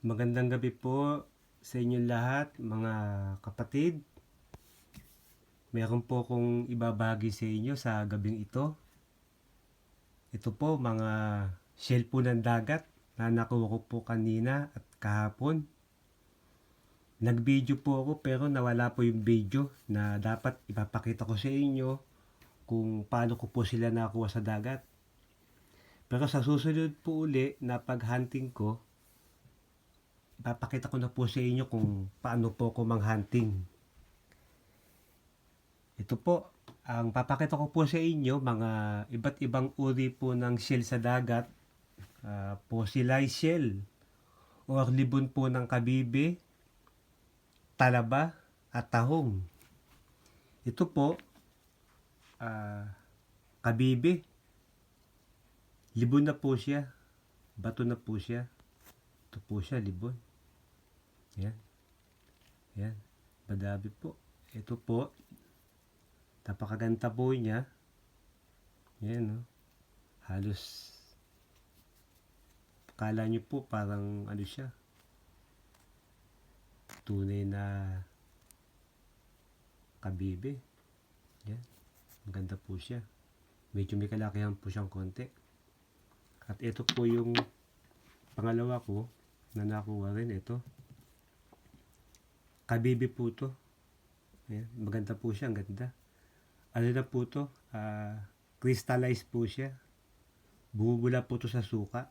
Magandang gabi po sa inyong lahat, mga kapatid. Meron po akong ibabahagi sa inyo sa gabing ito. Ito po mga shell po ng dagat na nakuha ko po kanina at kahapon. Nag-video po ako pero nawala po yung video na dapat ipapakita ko sa inyo kung paano ko po sila nakuha sa dagat. Pero sa susunod po uli na pag-hunting ko, ipapakita ko na po sa inyo kung paano po ako mang-hunting. Ito po, ang papakita ko po sa inyo, mga iba't ibang uri po ng shell sa dagat, fossilized shell, or libon po ng kabibe, talaba, at tahong. Ito po, kabibe, libon na po siya, bato na po siya. Ito po siya, libon. Yan. Yan. Madami po. Ito po, napakaganda po niya. Yan, no? Halos, kala nyo po parang ano siya, tunay na kabibe. Yan. Maganda po siya. Medyo may kalakihan po siyang konti. At ito po yung pangalawa ko na nakuha rin. Ito. Kabibe po to. Ayan. Maganda po siya. Ang ganda. Ano na po to? Crystallized po siya. Bumubula po to sa suka.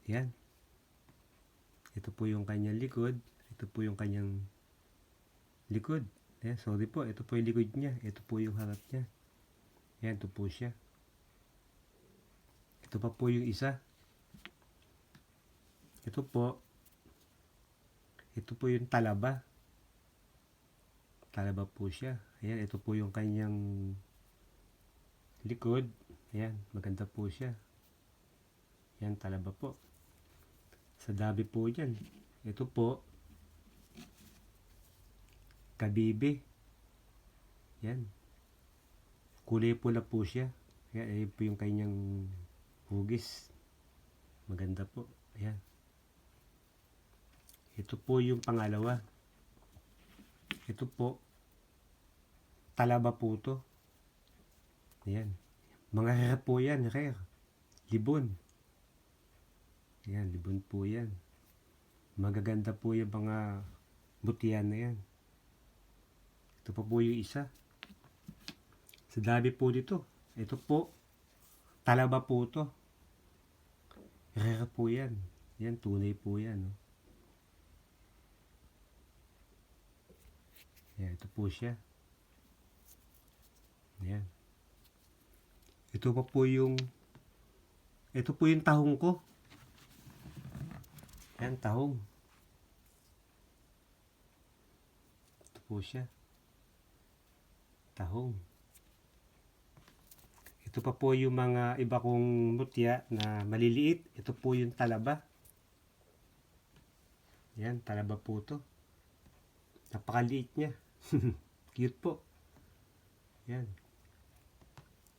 Yan. Ito po yung kanyang likod. Ito po yung kanyang likod. Ayan, sorry po. Ito po yung likod niya. Ito po yung harap niya. Ayan, ito po siya. Ito pa po yung isa. Ito po. Ito po yung talaba. Talaba po siya. Ayan, ito po yung kanyang likod. Ayan, maganda po siya. Ayan, talaba po. Sa dami po yan. Ito po, kabibe. Yan. Kulay pula po siya. Ayan, ayan po yung kanyang hugis. Maganda po. Ayan. Ito po yung pangalawa. Ito po, talaba po to. Ayan. Mga rare po yan, rare. Libon. Ayan, libon po yan. Magaganda po yung mga butihan na yan. Ito po yung isa. Sa dami po dito. Ito po, talaba po to. Rare po yan. Yan, tunay po yan. No? Yan, ito po siya. Yan. Ito po yung tahong ko. Yan, tahong. Ito po siya. Tahong. Ito pa po yung mga iba kong mutya na maliliit. Ito po yung talaba. Yan, talaba po to. Napakaliit niya. Cute po. Yan.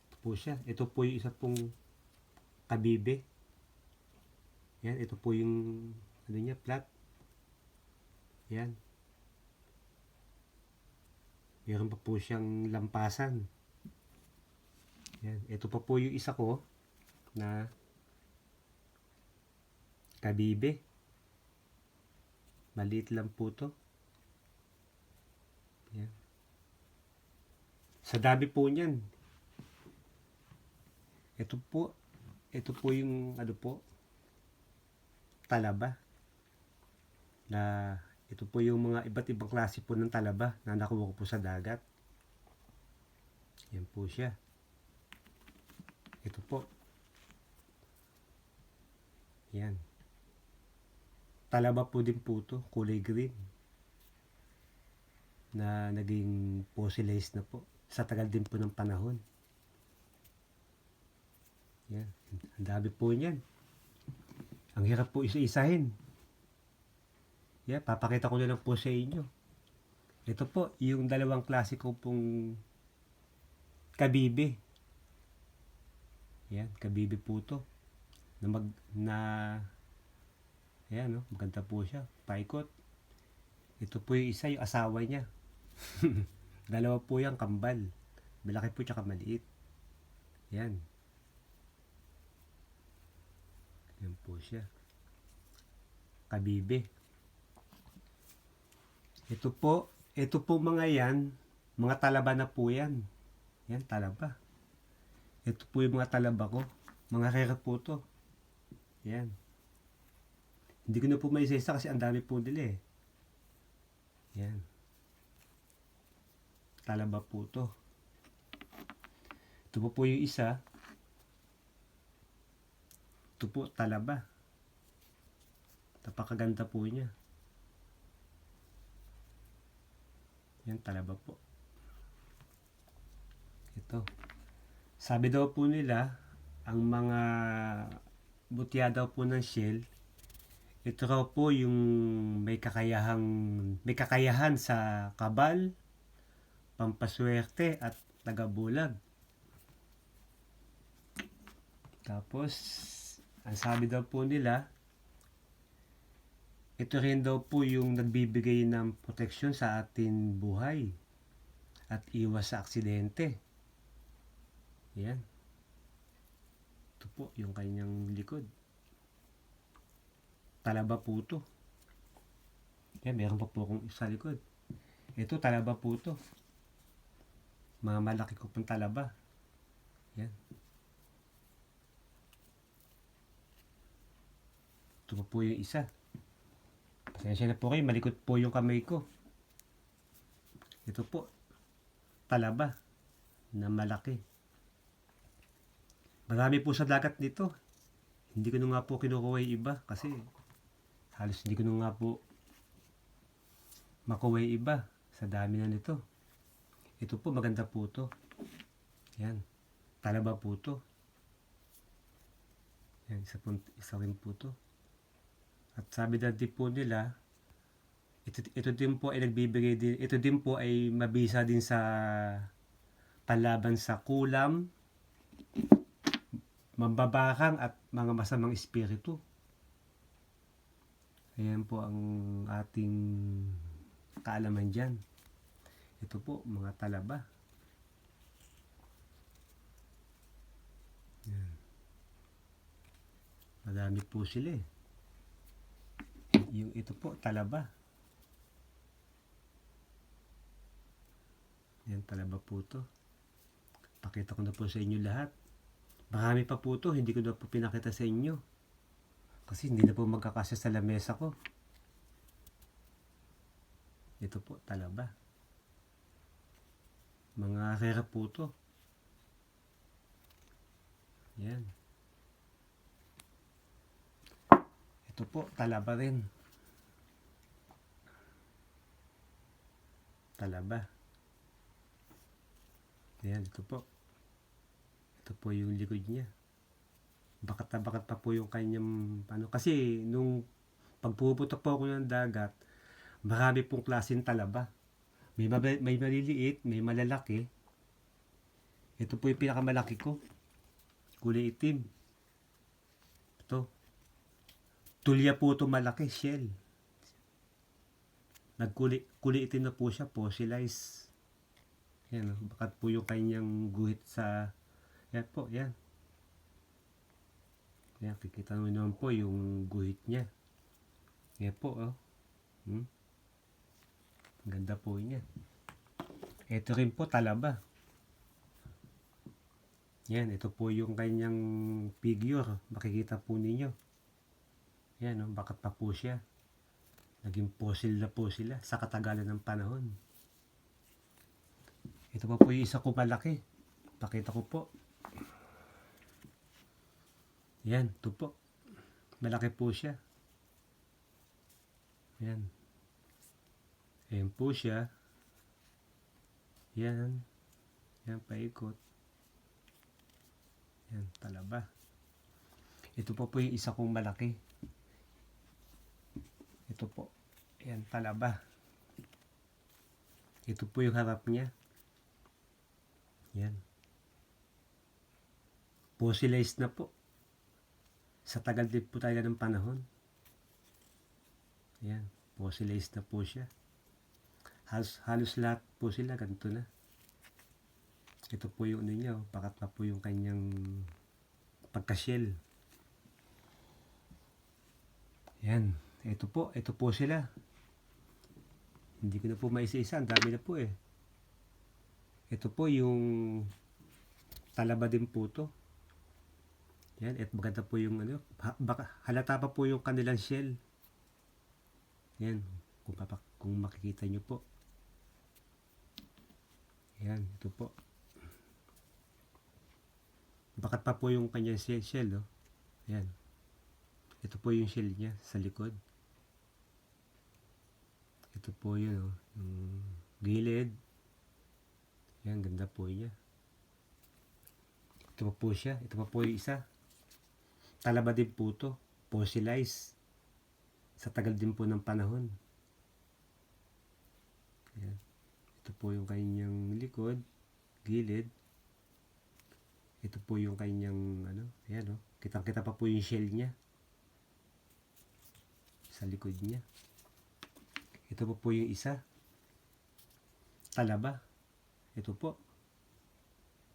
Ito po siya. Ito po yung isa pong kabibe. Yan, ito po yung ano niya, flat. Yan. Meron pa po siyang lampasan. Yan. Ito pa po yung isa ko na kabibe. Maliit lang po to. Yan. Sa dami po niyan. Ito po yung ano po, talaba. Na ito po yung mga iba't ibang klase po ng talaba na nakuha ko po sa dagat. Yan po siya. Ito po. Yan. Talaba po din po to, kulay green. Na naging fossilized na po. Sa tagal din po ng panahon. Yan. Ang dami po niyan. Ang hirap po isa-isahin. Yan, papakita ko na lang po sa inyo. Ito po, yung dalawang klase ko pong kabibe. Yan, kabibe po to. Na Ayan, no? Maganda po siya. Paikot. Ito po yung isa, yung asawa niya. Dalawa po yung kambal. Malaki po tsaka maliit. Yan. Yan po siya. Kabibe. Ito po mga yan, mga talaba na po yan. Yan, talaba. Ito po yung mga talaba ko. Mga rare po to. Yan. Hindi ko na po may isa kasi ang dami po nila eh. Yan. Talaba po to. Ito po yung isa. Ito po, talaba. Napakaganda po niya. Yan, talaba po. Ito. Sabi daw po nila, ang mga butya daw po ng shell, ito raw po yung may kakayahan sa kabal, pampaswerte at tagabulag. Tapos, ang sabi daw po nila, ito rin daw po yung nagbibigay ng proteksyon sa ating buhay at iwas sa aksidente. Yan. Ito po yung kanyang likod. Talaba po to. Yan, meron pa po akong isa likod. Ito, talaba po to. Mga malaki ko pang talaba. Yan. Ito po yung isa. Pasensya na po kayo, malikot po yung kamay ko. Ito po, talaba na malaki. Marami po sa dagat dito. Hindi ko na nga po kinukuha yung iba kasi halos hindi ko na nga po makuha yung iba sa dami na nito. Ito po, maganda po to. Yan, talaba po to. Yan, isa rin po to. At sabi dati po nila, ito din po ay nagbibigay din, ito din po ay mabisa din sa panlaban sa kulam, mambabakang at mga masamang espiritu. Ayan po ang ating kaalaman dyan. Ito po, mga talaba. Yan. Madami po sila eh. Yung ito po, talaba. Yan, talaba po to. Pakita ko na po sa inyo lahat. Marami pa po to, hindi ko na po pinakita sa inyo. Kasi hindi na po magkakasya sa lamesa ko. Ito po, talaba. Mga rare po to. Yan. Ito po, talaba rin. Talaba. Yan, ito po. Ito po yung likod niya. Bakat na bakat pa po yung kanyang kasi nung pagpuputok po ako ng dagat, marami pong klaseng talaba. May maliliit, may malalaki. Ito po yung pinakamalaki ko. Kulay itim. Ito. Tulya po ito malaki, shell. Kulay itim na po siya, fossilized. Yan, bakat po yung kanyang guhit sa, yan po, yan. Yan, kikita mo naman po yung guhit niya. Yan po, oh. Ganda po niya. Ito rin po, talaba. Yan, ito po yung kanyang figure. Makikita po ninyo. Yan, oh, bakat pa po siya. Naging fossil na po sila sa katagalan ng panahon. Ito pa po yung isa ko malaki. Pakita ko po. Yan, ito po. Malaki po siya. Yan. Ayan po siya. Yan. Yan, paikot. Yan, talaba. Ito po yung isa kong malaki. Ito po. Yan, talaba. Ito po yung harap niya. Yan. Fossilized na po. Sa tagal din po tayo ng panahon. Ayan, fossilized na po siya. Halos lahat po sila ganito na. Ito po yung ano niya, pakat pa po yung kanyang pagka-shell. Yan, ito po sila. Hindi ko na po maisa-isa, ang dami na po eh. Ito po yung talaba din po to. Yan, at maganda po yung ano, halata pa po yung kanilang shell. Yan, kung makikita nyo po. Yan, ito po. Bakat pa po yung kanyang shell, oh. Yan. Ito po yung shell niya sa likod. Ito po yun, oh. Yung gilid. Yan, ganda po niya. Ito pa po siya. Ito pa po yung isa. Talaba din po to. Fossilized. Sa tagal din po ng panahon. Yan. Ito po yung kanyang likod. Gilid. Ito po yung kanyang ano, ayan oh. Kitang-kita pa po yung shell niya sa likod niya. Ito po yung isa. Talaba. Ito po.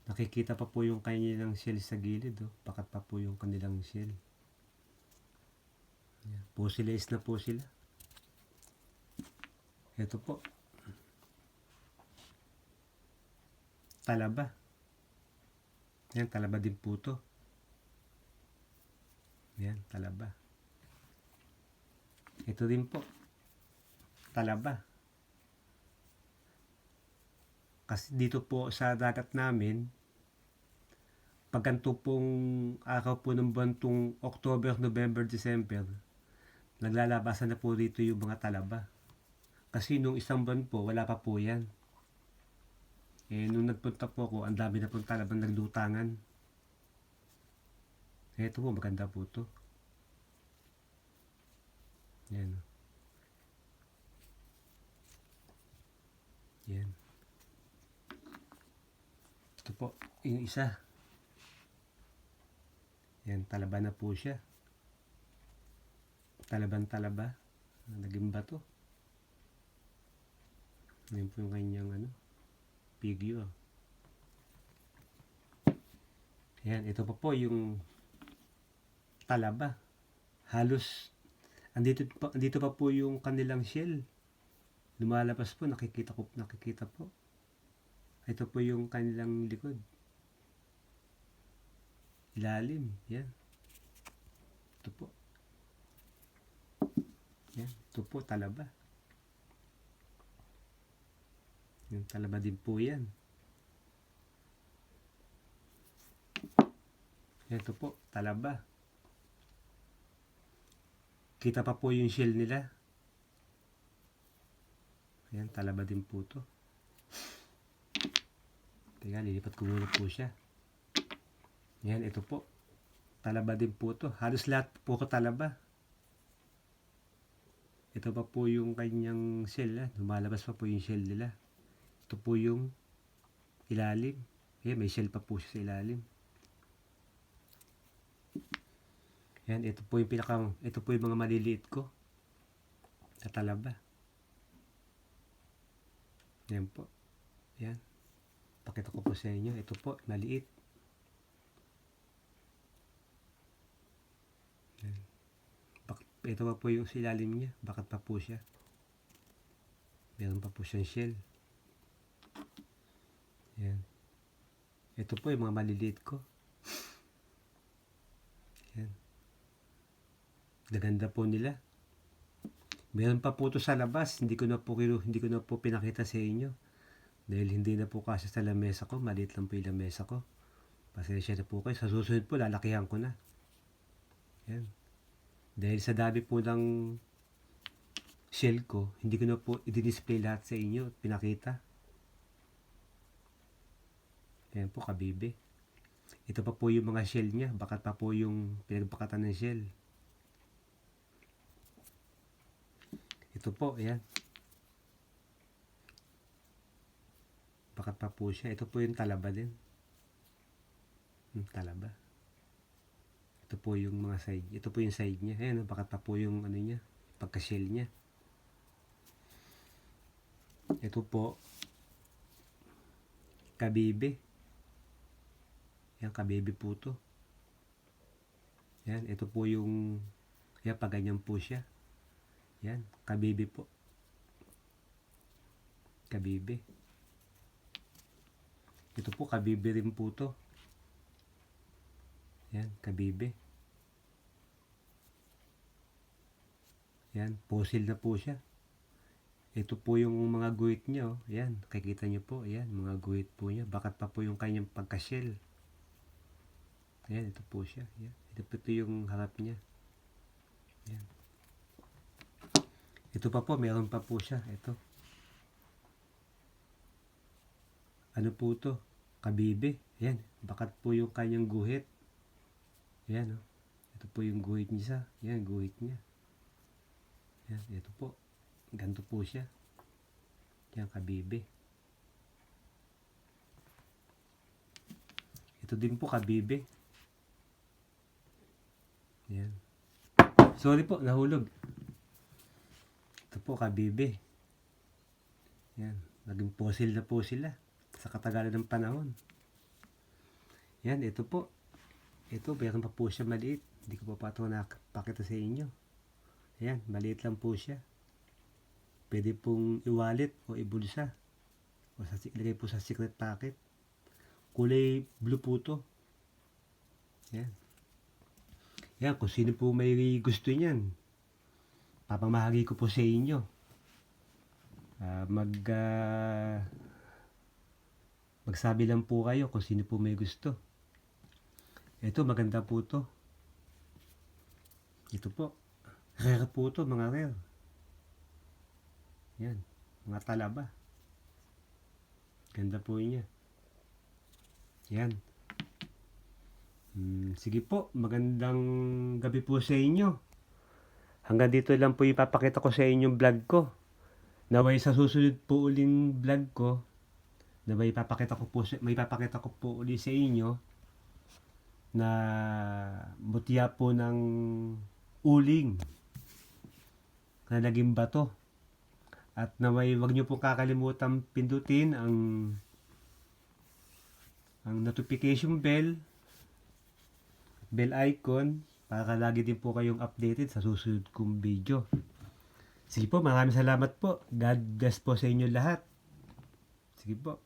Nakikita pa po yung kanilang shell sa gilid oh. Pakat pa po yung kanilang shell. Ayan. Fossilized na po sila. Ito po. Talaba. Yan, talaba din po to. Yan, talaba. Ito din po. Talaba. Kasi dito po sa dagat namin, pagkanto pong araw po ng buwan tong October, November, December, naglalabasan na po dito yung mga talaba. Kasi nung isang buwan po, wala pa po yan. Eh, nung nagpunta po ako, ang dami na pong talabang naglutangan. Ito po, maganda po to. Yan. Yan. Ito po, yung isa. Yan, talaba na po siya. Talaba. Naging bato. Yan po yung kanyang ano, figure. Yan, ito pa po yung talaba. Halos andito pa po yung kanilang shell. Lumalabas po, nakikita po. Ito po yung kanilang likod. Ilalim, yan. Ito po. Yan, ito po talaba. Yung talaba din po yan. Ito po, talaba. Kita pa po yung shell nila. Ayan, talaba din po to. Teka, lilipat ko muna po siya. Ayan, ito po. Talaba din po to. Halos lahat po ko talaba. Ito pa po yung kanyang shell. Lumalabas pa po yung shell nila. Ito po yung ilalim. Ayan, may shell pa po siya sa ilalim. Yan, ito po yung mga maliliit ko na talaba. Yan po. Yan. Pakita ko po sa inyo. Ito po, maliit. Yan. Ito pa po yung silalim niya. Bakat pa po siya. Meron pa po siyang shell. Yan. Ito po yung mga maliliit ko. Yan. Gaganda po nila. Meron pa po ito sa labas. Hindi ko na po pinakita sa inyo. Dahil hindi na po kasi sa lamesa ko. Maliit lang po yung lamesa ko. Pasensya na po kayo. Sa susunod po, lalakihan ko na. Yan. Dahil sa dami po ng shell ko, hindi ko na po i-display lahat sa inyo at pinakita. Yan po, kabibe. Ito pa po yung mga shell niya. Bakat pa po yung pinagbakatan ng shell. Ito po, ayan. Bakat pa po siya. Ito po yung talaba din. Talaba. Ito po yung mga side. Ito po yung side niya. Ayan, bakat pa po yung ano niya. pagka-shell niya. Ito po, kabibe. Yan, kabibe po to. Yan, ito po yung, yan, pag ganyan po siya. Yan, kabibe po. Kabibe. Ito po, kabibe rin po to. Yan, kabibe. Yan, fossil na po siya. Ito po yung mga guhit niya, oh. Yan, nakikita niyo po. Yan, mga guhit po niya. Bakat pa po yung kanyang pagka-shell. Yan, ito po siya. Yan. Ito yung harap niya. Yan. Ito pa po, meron pa po siya. Ito. Ano po to? Kabibe. Yan, bakat po yung kanyang guhit. Yan, oh. Ito po yung guhit niya. Yan, guhit niya. Yan, ito po. Ganito po siya. Yan, kabibe. Ito din po, kabibe. Yan. Sorry po, nahulog. Ito po, kabibe. Yan, naging fossil na po sila sa katagalan ng panahon. Yan, ito po. Ito, meron pa po siya maliit. Hindi ko pa ito nakapakita sa inyo. Yan, maliit lang po siya. Pwede pong i-wallet o ibulsa. O ilagay po sa secret pocket. Kulay blue po to. Yan. Yan, kung sino po may gusto niyan, papamahagi ko po sa inyo. Magsabi lang po kayo kung sino po may gusto. Ito, maganda po to. Ito po. Rare po to, mga rare. Yan, mga talaba. Ganda po niya. Yan. Sige po, magandang gabi po sa inyo. Hanggang dito lang po ipapakita ko sa inyong vlog ko. Naway sa susunod po uling vlog ko, na may ipapakita ko po uli sa inyo na mutya po ng uling na naging bato. At naway wag niyo po kakalimutan pindutin ang notification bell icon para lagi din po kayong updated sa susunod kong video. Sige po, maraming salamat po. God bless po sa inyo lahat. Sige po.